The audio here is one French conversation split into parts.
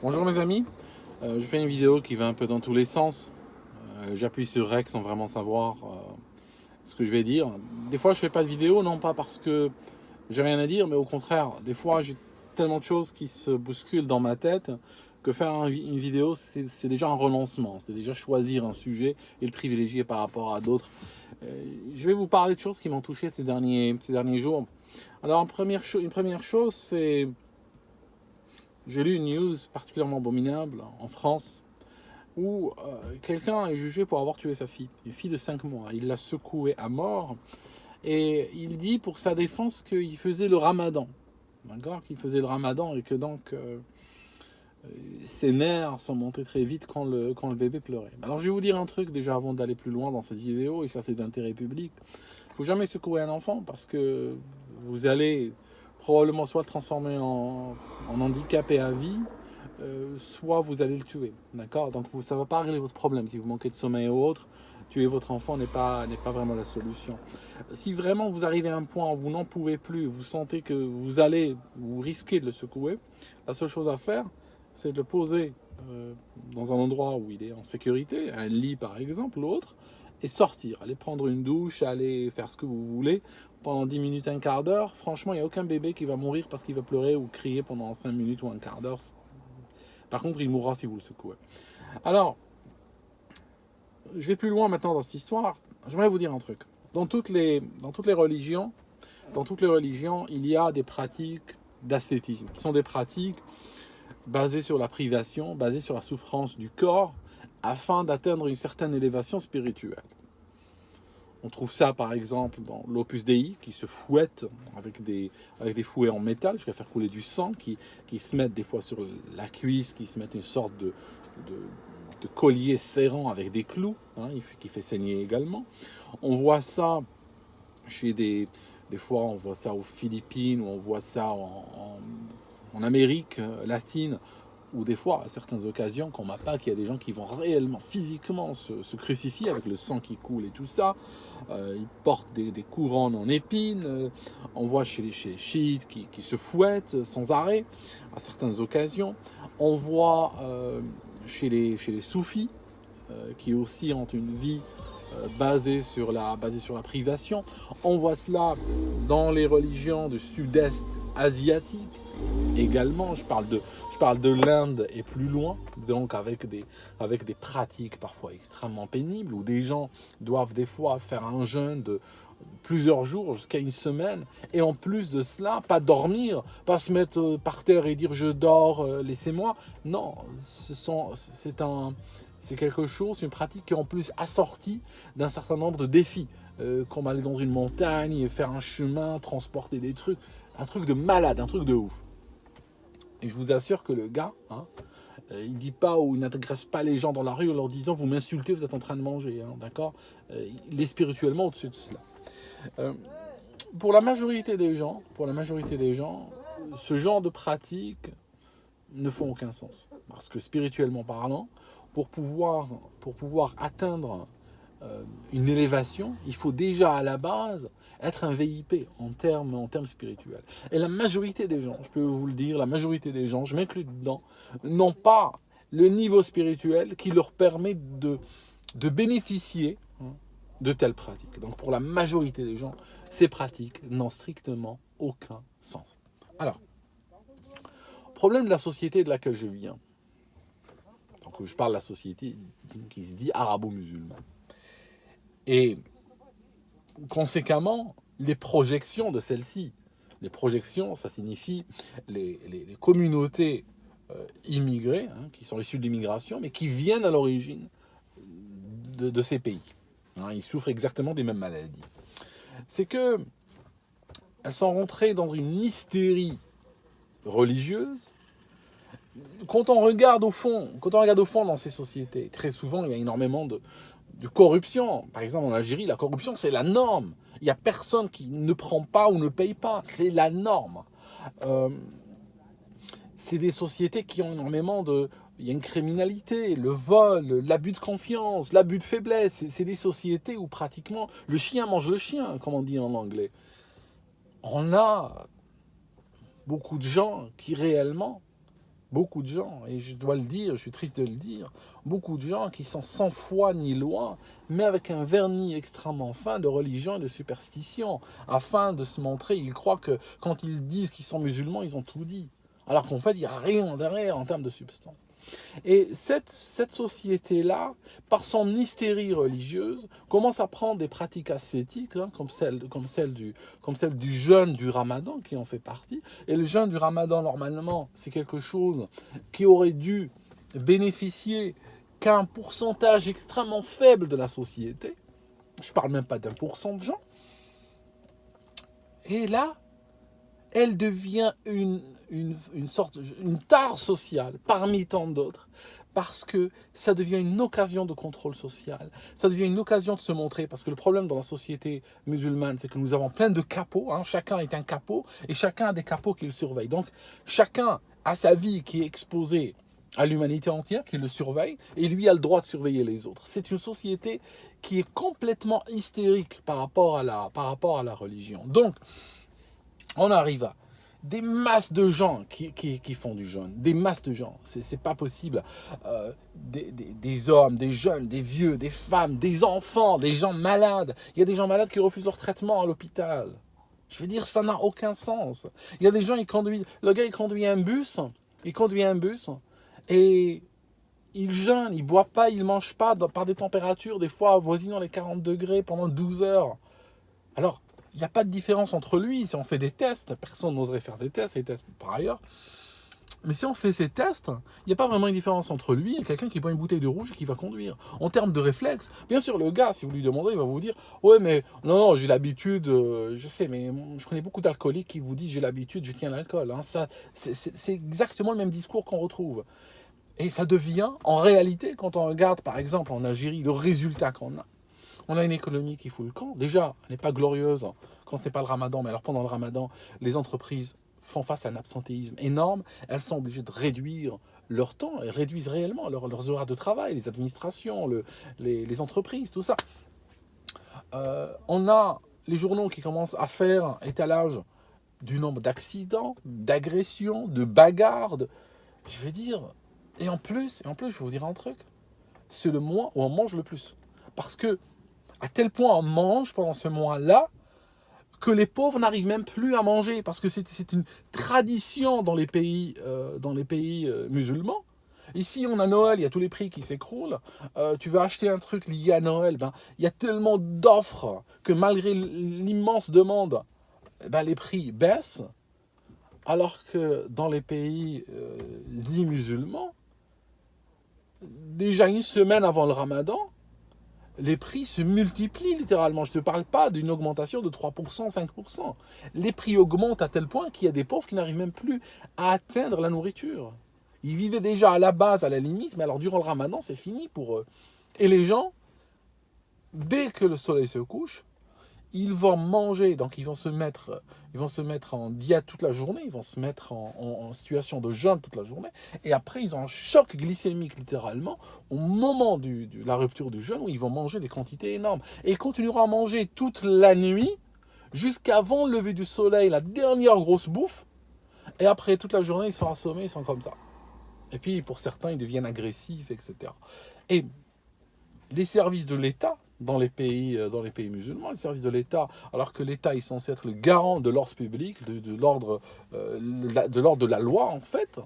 Bonjour mes amis, je fais une vidéo qui va un peu dans tous les sens. J'appuie sur REC sans vraiment savoir ce que je vais dire. Des fois je fais pas de vidéo, non pas parce que j'ai rien à dire, mais au contraire, des fois j'ai tellement de choses qui se bousculent dans ma tête que faire une vidéo c'est déjà un renoncement, c'est déjà choisir un sujet et le privilégier par rapport à d'autres. Je vais vous parler de choses qui m'ont touché ces derniers jours. Alors une première chose, c'est j'ai lu une news particulièrement abominable en France où quelqu'un est jugé pour avoir tué sa fille, une fille de 5 mois. Il l'a secouée à mort et il dit pour sa défense qu'il faisait le ramadan. D'accord, qu'il faisait le ramadan et que donc ses nerfs sont montés très vite quand le bébé pleurait. Alors je vais vous dire un truc déjà avant d'aller plus loin dans cette vidéo, et ça c'est d'intérêt public. Il ne faut jamais secouer un enfant parce que vous allez probablement soit le transformer en handicapé à vie, soit vous allez le tuer. D'accord, donc ça ne va pas régler votre problème. Si vous manquez de sommeil ou autre, tuer votre enfant n'est pas vraiment la solution. Si vraiment vous arrivez à un point où vous n'en pouvez plus, vous sentez que vous risquez de le secouer, la seule chose à faire, c'est de le poser dans un endroit où il est en sécurité, un lit par exemple, ou autre, et sortir, aller prendre une douche, aller faire ce que vous voulez pendant 10 minutes, un quart d'heure. Franchement, il n'y a aucun bébé qui va mourir parce qu'il va pleurer ou crier pendant 5 minutes ou un quart d'heure. Par contre, il mourra si vous le secouez. Alors, je vais plus loin maintenant dans cette histoire. J'aimerais vous dire un truc. Dans toutes les religions, il y a des pratiques d'ascétisme, qui sont des pratiques basées sur la privation, basées sur la souffrance du corps, afin d'atteindre une certaine élévation spirituelle. On trouve ça par exemple dans l'Opus Dei, qui se fouette avec des fouets en métal jusqu'à faire couler du sang, qui se mettent des fois sur la cuisse, qui se mettent une sorte de collier serrant avec des clous, qui fait saigner également. On voit ça chez des fois on voit ça aux Philippines, ou on voit ça en Amérique latine, ou des fois, à certaines occasions, quand on m'a pas qu'il y a des gens qui vont réellement, physiquement se crucifier avec le sang qui coule et tout ça. Ils portent des couronnes en épines. On voit chez les chiites qui se fouettent sans arrêt, à certaines occasions. On voit chez les soufis, qui aussi ont une vie basée sur la privation. On voit cela dans les religions du sud-est asiatique également. Je parle de l'Inde et plus loin, donc avec des pratiques parfois extrêmement pénibles, où des gens doivent des fois faire un jeûne de plusieurs jours jusqu'à une semaine, et en plus de cela, pas dormir, pas se mettre par terre et dire je dors, laissez-moi. Non, c'est quelque chose, une pratique qui est en plus assortie d'un certain nombre de défis, comme aller dans une montagne, faire un chemin, transporter des trucs, un truc de malade, un truc de ouf. Et je vous assure que le gars, il dit pas, ou il n'agresse pas les gens dans la rue en leur disant vous m'insultez, vous êtes en train de manger, d'accord, il est spirituellement au-dessus de cela. Pour la majorité des gens, ce genre de pratiques ne font aucun sens. Parce que spirituellement parlant, pour pouvoir atteindre une élévation, il faut déjà à la base être un VIP en termes spirituels. Et la majorité des gens, je peux vous le dire, la majorité des gens, je m'inclus dedans, n'ont pas le niveau spirituel qui leur permet de bénéficier de telles pratiques. Donc pour la majorité des gens, ces pratiques n'ont strictement aucun sens. Alors, problème de la société de laquelle je viens. Donc je parle de la société qui se dit arabo-musulmane. Et conséquemment, les projections de celle-ci. Les projections, ça signifie les communautés immigrées, qui sont issues de l'immigration, mais qui viennent à l'origine de ces pays. Ils souffrent exactement des mêmes maladies. C'est que elles sont rentrées dans une hystérie religieuse. Quand on regarde au fond dans ces sociétés, très souvent il y a énormément de corruption. Par exemple en Algérie, la corruption c'est la norme. Il n'y a personne qui ne prend pas ou ne paye pas. C'est la norme. C'est des sociétés qui ont énormément de... Il y a une criminalité, le vol, l'abus de confiance, l'abus de faiblesse. C'est des sociétés où pratiquement le chien mange le chien, comme on dit en anglais. On a beaucoup de gens qui réellement beaucoup de gens, et je dois le dire, je suis triste de le dire, beaucoup de gens qui sont sans foi ni loi, mais avec un vernis extrêmement fin de religion et de superstition, afin de se montrer, ils croient que quand ils disent qu'ils sont musulmans, ils ont tout dit. Alors qu'en fait, il n'y a rien derrière en termes de substance. Et cette société-là, par son hystérie religieuse, commence à prendre des pratiques ascétiques, hein, comme celle du jeûne du Ramadan, qui en fait partie. Et le jeûne du Ramadan, normalement, c'est quelque chose qui aurait dû bénéficier qu'à un pourcentage extrêmement faible de la société. Je ne parle même pas d'1% de gens. Et là, elle devient une tare sociale parmi tant d'autres, parce que ça devient une occasion de contrôle social, ça devient une occasion de se montrer, parce que le problème dans la société musulmane, c'est que nous avons plein de capots, hein, chacun est un capot, et chacun a des capots qui le surveillent. Donc chacun a sa vie qui est exposée à l'humanité entière, qui le surveille, et lui a le droit de surveiller les autres. C'est une société qui est complètement hystérique par rapport à la religion. Donc, on arrive à des masses de gens qui font du jeûne, des masses de gens, c'est pas possible, des hommes, des jeunes, des vieux, des femmes, des enfants, des gens malades. Il y a des gens malades qui refusent leur traitement à l'hôpital. Je veux dire, ça n'a aucun sens. Il y a des gens, le gars il conduit un bus et il jeûne, il boit pas, il mange pas par des températures des fois avoisinant les 40 degrés pendant 12 heures. Alors, il n'y a pas de différence entre lui. Si on fait des tests, personne n'oserait faire des tests par ailleurs. Mais si on fait ces tests, il n'y a pas vraiment une différence entre lui et quelqu'un qui boit une bouteille de rouge et qui va conduire. En termes de réflexe, bien sûr, le gars, si vous lui demandez, il va vous dire « Ouais, mais non, j'ai l'habitude, je sais, mais je connais beaucoup d'alcooliques qui vous disent « J'ai l'habitude, je tiens l'alcool. Hein. » C'est exactement le même discours qu'on retrouve. Et ça devient, en réalité, quand on regarde, par exemple, en Algérie, le résultat qu'on a, on a une économie qui fout le camp. Déjà, elle n'est pas glorieuse quand ce n'est pas le ramadan, mais alors pendant le ramadan, les entreprises font face à un absentéisme énorme. Elles sont obligées de réduire leur temps, elles réduisent réellement leurs horaires de travail, les administrations, les entreprises, tout ça. On a les journaux qui commencent à faire étalage du nombre d'accidents, d'agressions, de bagarres. Je vais dire, et en plus, je vais vous dire un truc, c'est le mois où on mange le plus. Parce que à tel point on mange pendant ce mois-là que les pauvres n'arrivent même plus à manger parce que c'est une tradition dans les pays musulmans. Ici, on a Noël, il y a tous les prix qui s'écroulent. Tu veux acheter un truc lié à Noël, il y a tellement d'offres que malgré l'immense demande, les prix baissent. Alors que dans les pays dits musulmans, déjà une semaine avant le ramadan, les prix se multiplient littéralement. Je ne te parle pas d'une augmentation de 3%, 5%. Les prix augmentent à tel point qu'il y a des pauvres qui n'arrivent même plus à atteindre la nourriture. Ils vivaient déjà à la base, à la limite, mais alors durant le ramadan, c'est fini pour eux. Et les gens, dès que le soleil se couche, ils vont manger, donc ils vont se mettre en diète toute la journée, ils vont se mettre en situation de jeûne toute la journée, et après ils ont un choc glycémique littéralement au moment de la rupture du jeûne où ils vont manger des quantités énormes. Et ils continueront à manger toute la nuit jusqu'avant le lever du soleil, la dernière grosse bouffe, et après toute la journée ils sont assommés, ils sont comme ça. Et puis pour certains ils deviennent agressifs, etc. Et les services de l'État, dans les pays musulmans, les services de l'État, alors que l'État est censé être le garant de l'ordre public, de l'ordre de la loi en fait,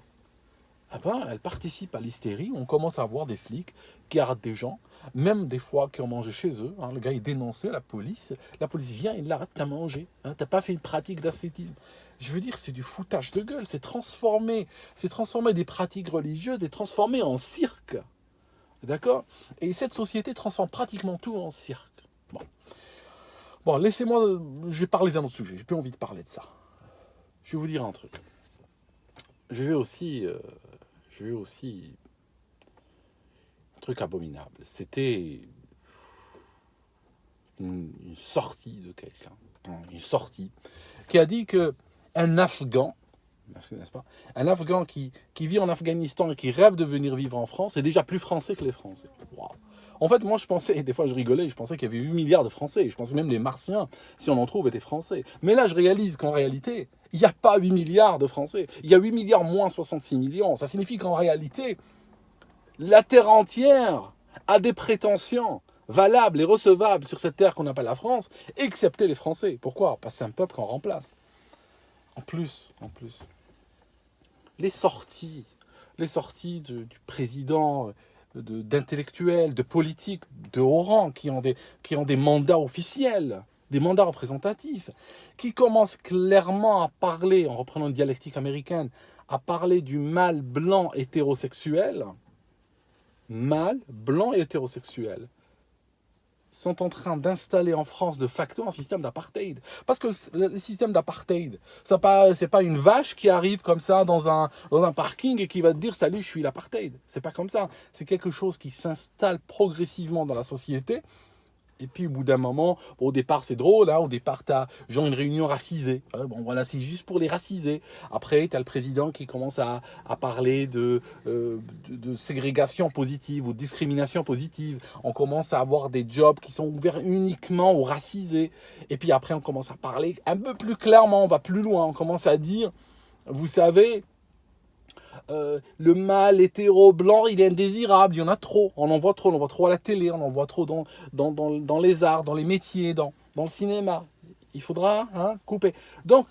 elle participe à l'hystérie. On commence à voir des flics qui arrêtent des gens, même des fois qui ont mangé chez eux. Hein, le gars est dénoncé, la police vient, il l'arrête, t'as mangé, hein, t'as pas fait une pratique d'ascétisme. Je veux dire, c'est du foutage de gueule, c'est transformer des pratiques religieuses et transformer en cirque. D'accord ? Et cette société transforme pratiquement tout en cirque. Bon, laissez-moi... Je vais parler d'un autre sujet. J'ai plus envie de parler de ça. Je vais vous dire un truc. Je vais aussi... Un truc abominable. C'était une sortie de quelqu'un. Une sortie. Qui a dit qu'un Afghan... n'est-ce pas ? Un Afghan qui vit en Afghanistan et qui rêve de venir vivre en France est déjà plus français que les Français. Waouh. En fait, moi, je pensais, et des fois je rigolais, je pensais qu'il y avait 8 milliards de Français. Je pensais même les Martiens, si on en trouve, étaient Français. Mais là, je réalise qu'en réalité, il n'y a pas 8 milliards de Français. Il y a 8 milliards moins 66 millions. Ça signifie qu'en réalité, la Terre entière a des prétentions valables et recevables sur cette terre qu'on appelle la France, excepté les Français. Pourquoi? Parce que c'est un peuple qu'on remplace. En plus, les sorties du président, d'intellectuels, de politiques de haut rang qui ont des mandats officiels, des mandats représentatifs, qui commencent clairement à parler, en reprenant une dialectique américaine, à parler du mâle blanc hétérosexuel, sont en train d'installer en France de facto un système d'apartheid. Parce que le système d'apartheid, c'est pas une vache qui arrive comme ça dans un parking et qui va te dire « Salut, je suis l'apartheid ». C'est pas comme ça. C'est quelque chose qui s'installe progressivement dans la société. Et puis au bout d'un moment, au départ c'est drôle, au départ t'as genre une réunion racisée, bon voilà, c'est juste pour les raciser. Après t'as le président qui commence à parler de ségrégation positive ou de discrimination positive. On commence à avoir des jobs qui sont ouverts uniquement aux racisés. Et puis après on commence à parler un peu plus clairement, on va plus loin, on commence à dire, vous savez, le mâle hétéro blanc, il est indésirable, il y en a trop, on en voit trop à la télé, on en voit trop dans les arts, dans les métiers, dans le cinéma. Il faudra couper. Donc,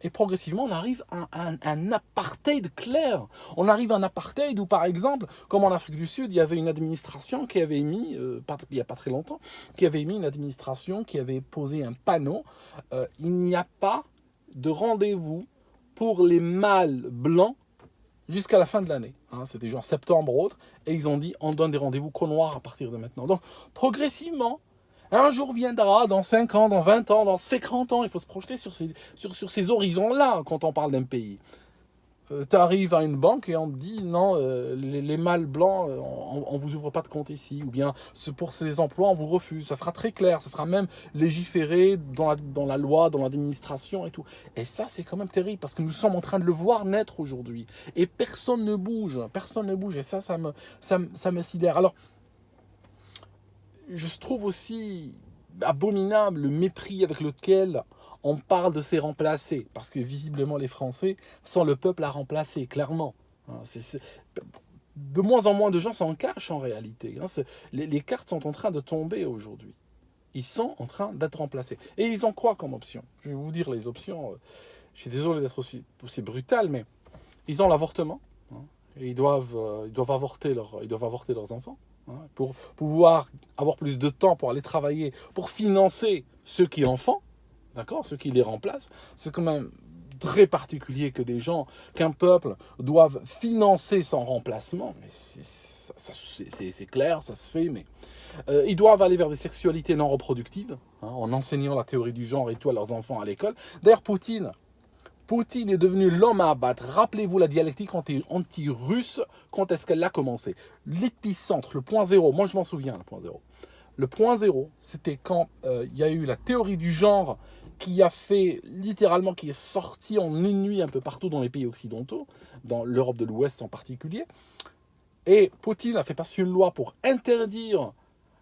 et progressivement, on arrive à un apartheid clair. On arrive à un apartheid où, par exemple, comme en Afrique du Sud, il y avait une administration qui avait mis, il n'y a pas très longtemps, qui avait mis une administration qui avait posé un panneau, il n'y a pas de rendez-vous pour les mâles blancs jusqu'à la fin de l'année. C'était genre septembre ou autre. Et ils ont dit, on donne des rendez-vous qu'aux noirs à partir de maintenant. Donc, progressivement, un jour viendra, dans 5 ans, dans 20 ans, dans 50 ans, il faut se projeter sur ces horizons-là quand on parle d'un pays. Tu arrives à une banque et on te dit, non, les mâles blancs, on ne vous ouvre pas de compte ici. Ou bien, pour ces emplois, on vous refuse. Ça sera très clair, ça sera même légiféré dans la loi, dans l'administration et tout. Et ça, c'est quand même terrible parce que nous sommes en train de le voir naître aujourd'hui. Et personne ne bouge. Et ça me sidère. Alors, je trouve aussi abominable le mépris avec lequel on parle de ces remplacés, parce que visiblement les Français sont le peuple à remplacer, clairement. De moins en moins de gens s'en cachent en réalité. Les cartes sont en train de tomber aujourd'hui. Ils sont en train d'être remplacés. Et ils ont quoi comme option? Je vais vous dire les options. Je suis désolé d'être aussi brutal, mais ils ont l'avortement. Et ils doivent avorter leurs enfants. Pour pouvoir avoir plus de temps pour aller travailler, pour financer ceux qui en font. D'accord, ceux qui les remplacent, c'est quand même très particulier qu'un peuple doive financer son remplacement. Mais c'est clair, ça se fait, mais ils doivent aller vers des sexualités non reproductives, en enseignant la théorie du genre et tout à leurs enfants à l'école. D'ailleurs, Poutine est devenu l'homme à abattre. Rappelez-vous la dialectique anti-russe, quand est-ce qu'elle a commencé? L'épicentre, le point zéro, moi je m'en souviens, le point zéro. Le point zéro, c'était quand il y a eu la théorie du genre qui est sortie en une nuit un peu partout dans les pays occidentaux, dans l'Europe de l'Ouest en particulier. Et Poutine a fait passer une loi pour interdire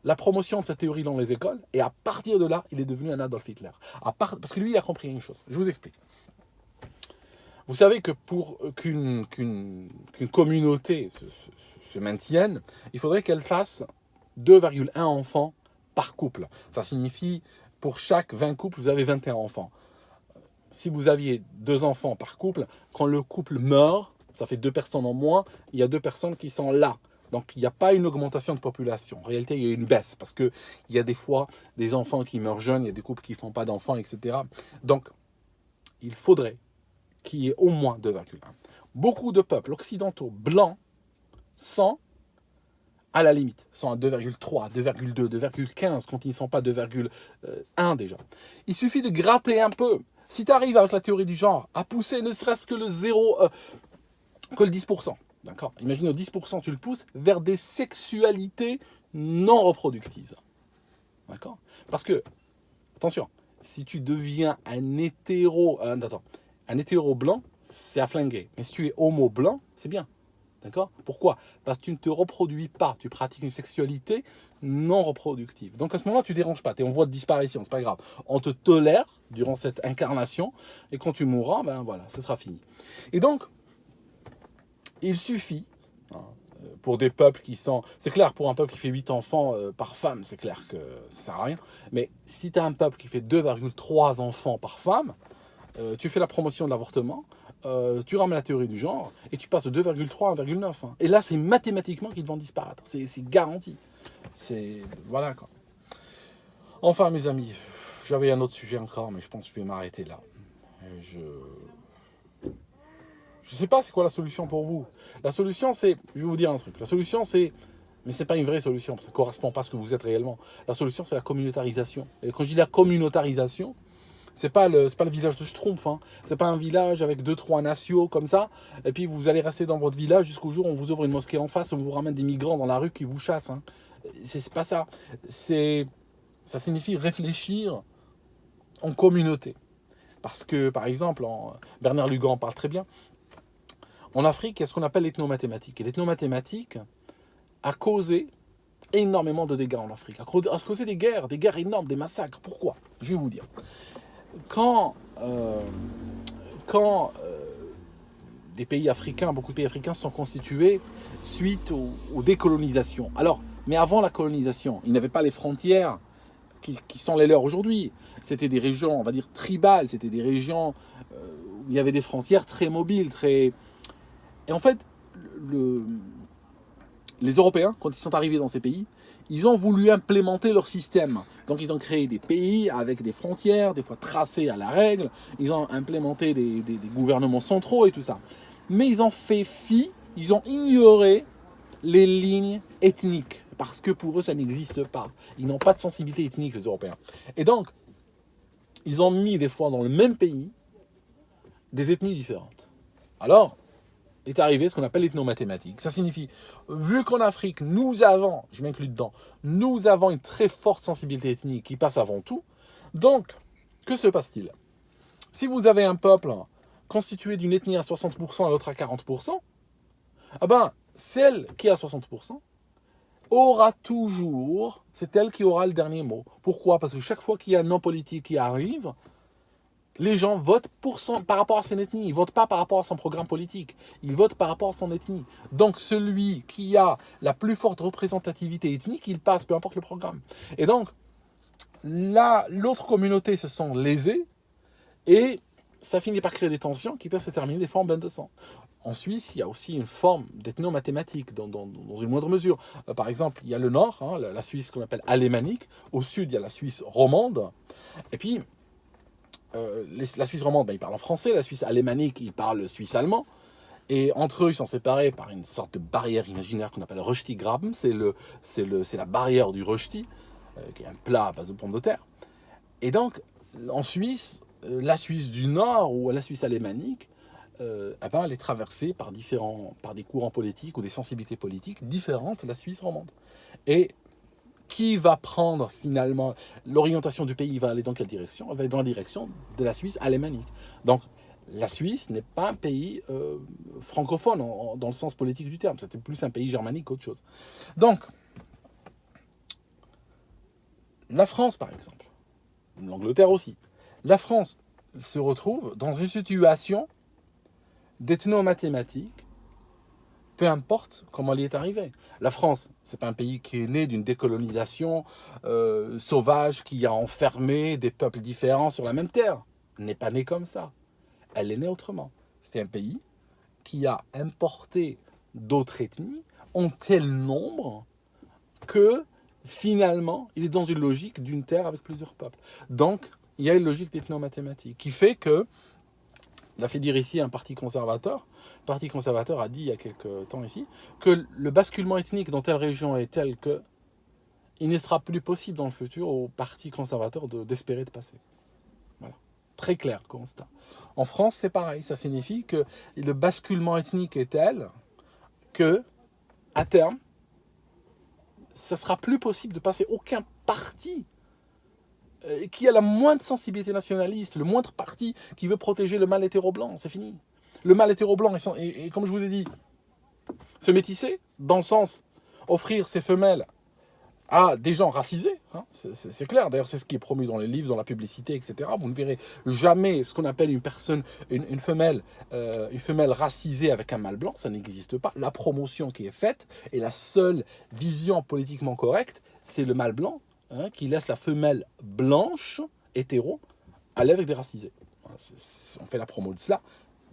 la promotion de cette théorie dans les écoles. Et à partir de là, il est devenu un Adolf Hitler. Parce que lui, il a compris une chose. Je vous explique. Vous savez que pour qu'une communauté se maintienne, il faudrait qu'elle fasse 2,1 enfants par couple. Ça signifie, pour chaque 20 couples, vous avez 21 enfants. Si vous aviez 2 enfants par couple, quand le couple meurt, ça fait 2 personnes en moins, il y a 2 personnes qui sont là. Donc, il n'y a pas une augmentation de population. En réalité, il y a une baisse parce qu'il y a des fois des enfants qui meurent jeunes, il y a des couples qui ne font pas d'enfants, etc. Donc, il faudrait qu'il y ait au moins 2,1. Beaucoup de peuples occidentaux blancs sont à la limite, sont à 2,3, 2,2, 2,15 quand ils ne sont pas 2,1 déjà. Il suffit de gratter un peu. Si tu arrives avec la théorie du genre à pousser ne serait-ce que le 10%, d'accord? Imagine au 10%, tu le pousses vers des sexualités non reproductives. D'accord? Parce que, attention, si tu deviens un hétéro blanc, c'est à flinguer. Mais si tu es homo blanc, c'est bien. D'accord? Pourquoi? Parce que tu ne te reproduis pas, tu pratiques une sexualité non reproductive. Donc à ce moment-là, tu ne déranges pas, tu es en voie de disparition, c'est pas grave. On te tolère durant cette incarnation, et quand tu mourras, ben voilà, ce sera fini. Et donc, il suffit, hein, pour des peuples qui sont... C'est clair, pour un peuple qui fait 8 enfants par femme, c'est clair que ça sert à rien. Mais si tu as un peuple qui fait 2,3 enfants par femme, tu fais la promotion de l'avortement, tu ramènes la théorie du genre, et tu passes de 2,3 à 1,9. Hein. Et là, c'est mathématiquement qu'ils vont disparaître. C'est garanti. C'est... Voilà, quoi. Enfin, mes amis, j'avais un autre sujet encore, mais je pense que je vais m'arrêter là. Je sais pas c'est quoi la solution pour vous. La solution, c'est... Je vais vous dire un truc. La solution, c'est... Mais c'est pas une vraie solution, parce que ça ne correspond pas à ce que vous êtes réellement. La solution, c'est la communautarisation. Et quand je dis la communautarisation, c'est pas le village de Schtroumpf, hein. C'est pas un village avec 2-3 nations comme ça, et puis vous allez rester dans votre village jusqu'au jour où on vous ouvre une mosquée en face, on vous ramène des migrants dans la rue qui vous chassent. Hein. C'est pas ça. Ça signifie réfléchir en communauté. Parce que, par exemple, Bernard Lugan en parle très bien, en Afrique, il y a ce qu'on appelle l'ethnomathématique. Et l'ethnomathématique a causé énormément de dégâts en Afrique, a causé des guerres énormes, des massacres. Pourquoi? Je vais vous dire. Quand des pays africains, beaucoup de pays africains sont constitués suite aux décolonisations. Alors, mais avant la colonisation, ils n'avaient pas les frontières qui sont les leurs aujourd'hui. C'était des régions, on va dire, tribales, c'était des régions où il y avait des frontières très mobiles, très... Et en fait, les Européens, quand ils sont arrivés dans ces pays, ils ont voulu implémenter leur système. Donc ils ont créé des pays avec des frontières, des fois tracées à la règle. Ils ont implémenté des gouvernements centraux et tout ça. Mais ils ont fait fi, ils ont ignoré les lignes ethniques. Parce que pour eux, ça n'existe pas. Ils n'ont pas de sensibilité ethnique, les Européens. Et donc, ils ont mis des fois dans le même pays des ethnies différentes. Alors, est arrivé ce qu'on appelle l'ethnomathématique. Ça signifie, vu qu'en Afrique, nous avons, je m'inclus dedans, nous avons une très forte sensibilité ethnique qui passe avant tout, donc, que se passe-t-il? Si vous avez un peuple constitué d'une ethnie à 60% et l'autre à 40%, eh ben, celle qui est à 60% aura toujours, c'est elle qui aura le dernier mot. Pourquoi? Parce que chaque fois qu'il y a un homme politique qui arrive, les gens votent par rapport à son ethnie. Ils ne votent pas par rapport à son programme politique. Ils votent par rapport à son ethnie. Donc, celui qui a la plus forte représentativité ethnique, il passe, peu importe le programme. Et donc, là, l'autre communauté se sent lésée et ça finit par créer des tensions qui peuvent se terminer des fois en bain de sang. En Suisse, il y a aussi une forme d'ethnomathématique dans une moindre mesure. Par exemple, il y a le nord, hein, la Suisse qu'on appelle alémanique. Au sud, il y a la Suisse romande. Et puis, la Suisse romande, ils parlent en français. La Suisse alémanique, ils parlent suisse-allemand. Et entre eux, ils sont séparés par une sorte de barrière imaginaire qu'on appelle Rösti-Graben. C'est la barrière du Rösti, qui est un plat à base de pommes de terre. Et donc, en Suisse, la Suisse du Nord ou la Suisse alémanique, elle est traversée par des courants politiques ou des sensibilités politiques différentes de la Suisse romande. Et qui va prendre finalement l'orientation du pays, va aller dans quelle direction? Elle va aller dans la direction de la Suisse alémanique. Donc la Suisse n'est pas un pays francophone dans le sens politique du terme, c'était plus un pays germanique qu'autre chose. Donc la France par exemple, l'Angleterre aussi, la France se retrouve dans une situation d'ethnomathématique, peu importe comment elle y est arrivée. La France, c'est pas un pays qui est né d'une décolonisation sauvage qui a enfermé des peuples différents sur la même terre. Elle n'est pas née comme ça. Elle est née autrement. C'est un pays qui a importé d'autres ethnies en tel nombre que finalement, il est dans une logique d'une terre avec plusieurs peuples. Donc, il y a une logique d'ethnomathématique qui fait que l'a fait dire ici un parti conservateur. Le parti conservateur a dit il y a quelques temps ici que le basculement ethnique dans telle région est tel que il ne sera plus possible dans le futur au parti conservateur d'espérer de passer. Voilà. Très clair constat. En France, c'est pareil. Ça signifie que le basculement ethnique est tel que, à terme, ça ne sera plus possible de passer aucun parti qui a la moindre sensibilité nationaliste, le moindre parti qui veut protéger le mâle hétéro-blanc, c'est fini. Le mâle hétéro-blanc, et comme je vous ai dit, Se métisser, dans le sens, offrir ses femelles à des gens racisés, hein, c'est clair, d'ailleurs c'est ce qui est promu dans les livres, dans la publicité, etc. Vous ne verrez jamais ce qu'on appelle une personne, une femelle racisée avec un mâle blanc, ça n'existe pas. La promotion qui est faite, et la seule vision politiquement correcte, c'est le mâle blanc, hein, qui laisse la femelle blanche, hétéro, aller avec des racisés. On fait la promo de cela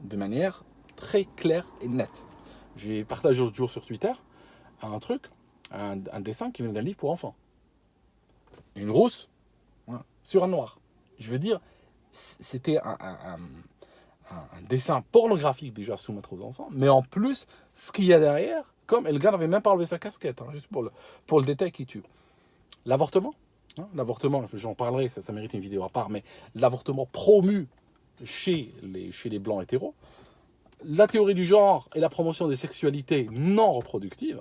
de manière très claire et nette. J'ai partagé l'autre jour sur Twitter un dessin qui vient d'un livre pour enfants. Une rousse, hein, sur un noir. Je veux dire, c'était un dessin pornographique déjà à soumettre aux enfants, mais en plus, ce qu'il y a derrière, comme, et le gars n'avait même pas enlevé sa casquette, hein, juste pour le détail qui tue. L'avortement, hein, l'avortement, j'en parlerai, ça mérite une vidéo à part, mais l'avortement promu chez les blancs hétéros, la théorie du genre et la promotion des sexualités non reproductives,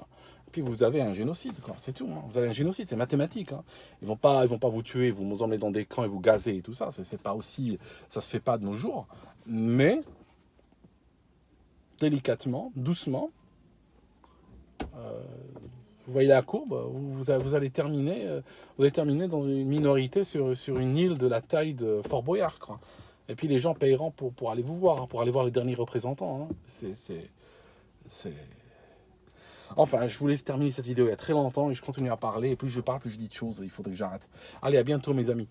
puis vous avez un génocide, quoi. C'est tout. Hein. Vous avez un génocide, c'est mathématique. Hein. Ils vont pas vous tuer, vous emmener dans des camps et vous gazer et tout ça. C'est pas aussi, ça se fait pas de nos jours. Mais délicatement, doucement, vous voyez la courbe, vous allez terminer dans une minorité sur une île de la taille de Fort Boyard, quoi. Et puis les gens payeront pour aller vous voir, hein, pour aller voir les derniers représentants. Hein. Enfin, je voulais terminer cette vidéo il y a très longtemps et je continue à parler. Et plus je parle, plus je dis de choses. Il faudrait que j'arrête. Allez, à bientôt mes amis.